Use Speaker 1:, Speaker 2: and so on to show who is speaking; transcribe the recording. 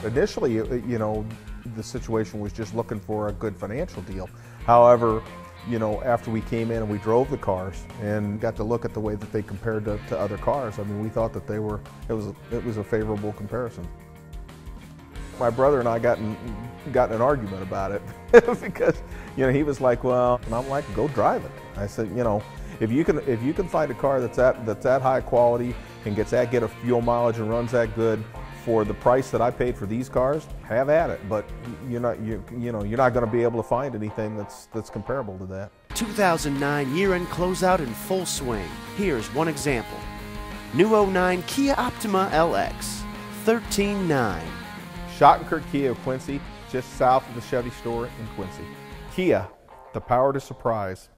Speaker 1: Initially, the situation was just looking for a good financial deal. However, after we came in and we drove the cars and got to look at the way that they compared to other cars, I mean, we thought that it was a favorable comparison. My brother and I got in an argument about it because, he was like, well, and I'm like, go drive it. I said, if you can find a car that's that high quality and gets that good of fuel mileage and runs that good for the price that I paid for these cars, have at it. But you're not going to be able to find anything that's comparable to that.
Speaker 2: 2009 year-end closeout in full swing. Here's one example. New 09 Kia Optima LX, $13,900.
Speaker 1: Schottenkirk Kia of Quincy, just south of the Chevy store in Quincy. Kia, the power to surprise.